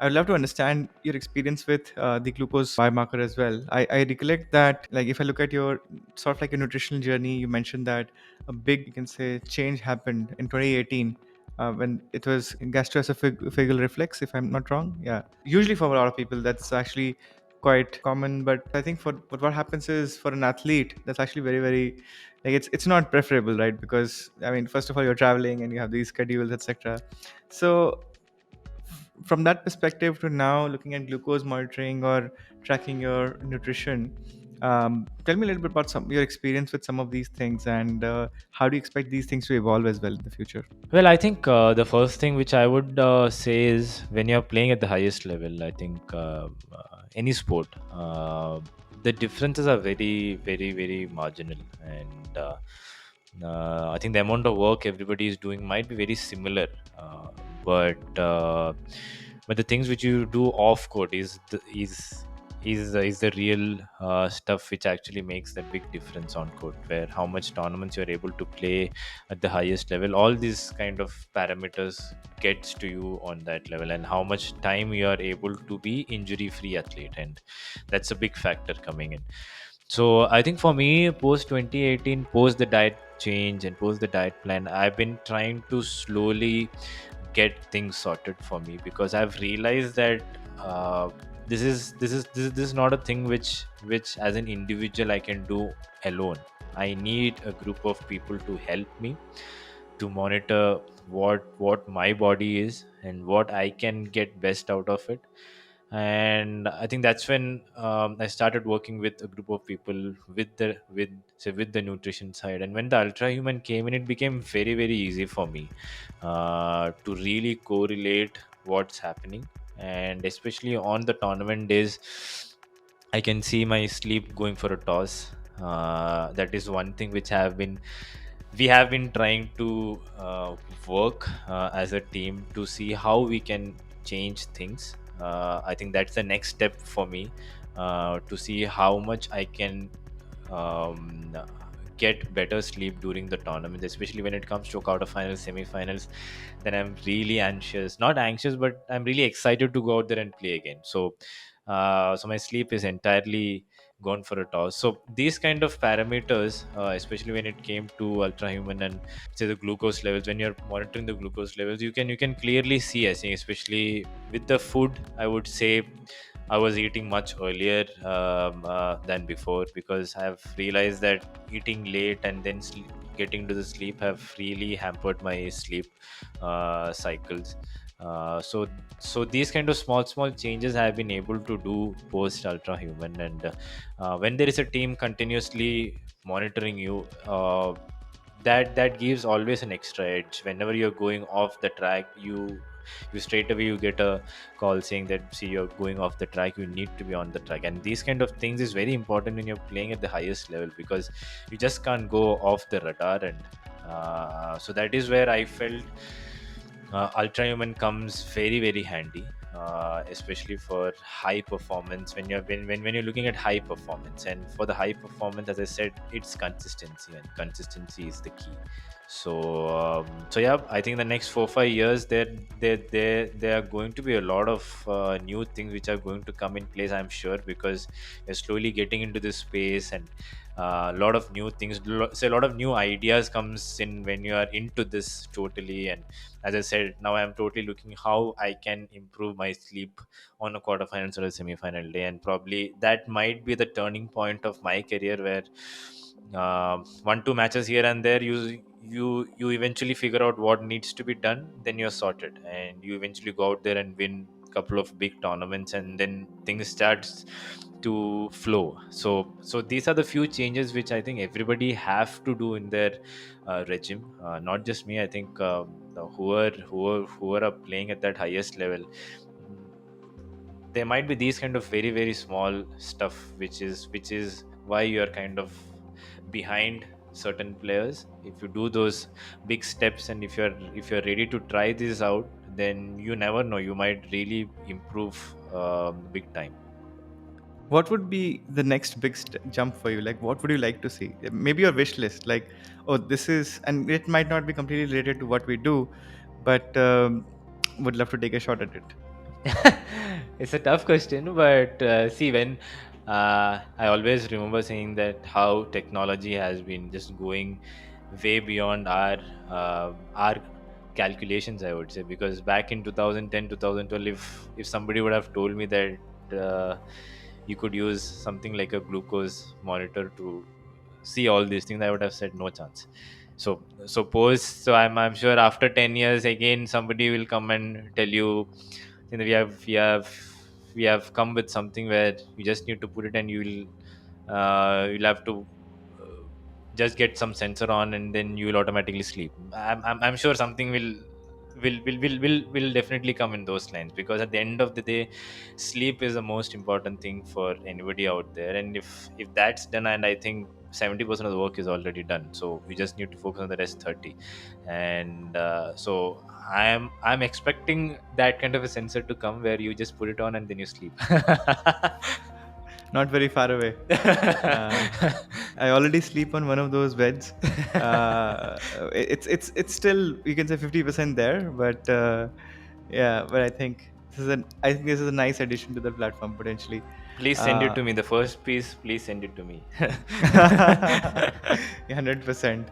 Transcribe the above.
I'd love to understand your experience with the glucose biomarker as well. I recollect that, like, if I look at your sort of like your nutritional journey, you mentioned that a big, you can say, change happened in 2018 when it was gastroesophageal reflex, if I'm not wrong. Yeah. Usually for a lot of people, that's actually quite common, but I think but what happens is for an athlete, that's actually very, very, like, it's not preferable, right? Because I mean, first of all, you're traveling and you have these schedules, etc. So from that perspective to now looking at glucose monitoring or tracking your nutrition, tell me a little bit about some your experience with some of these things, and how do you expect these things to evolve as well in the future? Well, I think the first thing which I would say is when you're playing at the highest level, I think any sport, the differences are very, very, very marginal. And I think the amount of work everybody is doing might be very similar. Uh, but uh, but the things which you do off court is the real stuff which actually makes that big difference on court, where how much tournaments you're able to play at the highest level, all these kind of parameters gets to you on that level, and how much time you are able to be injury free athlete, and that's a big factor coming in. So I think for me, post 2018, post the diet change and post the diet plan, I've been trying to slowly get things sorted for me, because I've realized that this is not a thing which as an individual I can do alone. I need a group of people to help me to monitor what my body is and what I can get best out of it. And I think that's when I started working with a group of people with the nutrition side. And when the Ultrahuman came in, it became very, very easy for me to really correlate what's happening. And especially on the tournament days, I can see my sleep going for a toss. That is one thing which we have been trying to work as a team to see how we can change things. I think that's the next step for me, to see how much I can um, get better sleep during the tournament, especially when it comes to quarterfinals, semifinals. Then I'm really anxious, not anxious, but I'm really excited to go out there and play again. So my sleep is entirely gone for a toss. So these kind of parameters, especially when it came to Ultrahuman and say the glucose levels, when you're monitoring the glucose levels, you can clearly see, I think, especially with the food, I would say I was eating much earlier than before, because I've realized that eating late and then getting to the sleep have really hampered my sleep cycles. So these kind of small changes I have been able to do post Ultrahuman. And when there is a team continuously monitoring you, that gives always an extra edge. Whenever you're going off the track, you straight away you get a call saying that, see, you're going off the track, you need to be on the track. And these kind of things is very important when you're playing at the highest level, because you just can't go off the radar. And so that is where I felt Ultrahuman comes very, very handy, especially for high performance. When you're looking at high performance, and for the high performance, as I said, it's consistency, and consistency is the key. So yeah, I think the next 4 5 years there are going to be a lot of new things which are going to come in place, I'm sure, because we're slowly getting into this space. And a lot of new things, so a lot of new ideas comes in when you are into this totally. And as I said, now I'm totally looking how I can improve my sleep on a quarterfinals or a semi-final day, and probably that might be the turning point of my career, where 1 2 matches here and there, you eventually figure out what needs to be done, then you're sorted, and you eventually go out there and win a couple of big tournaments, and then things starts to flow. So these are the few changes which I think everybody have to do in their regime, not just me. I think whoever are playing at that highest level, mm, there might be these kind of very, very small stuff which is why you're kind of behind certain players. If you do those big steps, and if you're ready to try this out, then you never know, you might really improve big time. What would be the next big jump for you? Like, what would you like to see? Maybe your wish list, like, oh, this is, and it might not be completely related to what we do, but would love to take a shot at it. It's a tough question, but see, when I always remember saying that how technology has been just going way beyond our calculations, I would say, because back in 2010, 2012, if somebody would have told me that you could use something like a glucose monitor to see all these things, I would have said no chance. So suppose, so I'm sure after 10 years again somebody will come and tell you, we have come with something where you just need to put it and you'll have to just get some sensor on and then you will automatically sleep. I'm sure something will definitely come in those lines, because at the end of the day, sleep is the most important thing for anybody out there. And if that's done, and I think 70% of the work is already done, so we just need to focus on the rest 30. And so I'm expecting that kind of a sensor to come where you just put it on and then you sleep. Not very far away. Uh, I already sleep on one of those beds. It's still, you can say, 50% there, but yeah. But I think this is a nice addition to the platform potentially. Please send it Uh, to me. The first piece, please send it to me. yeah, 100%.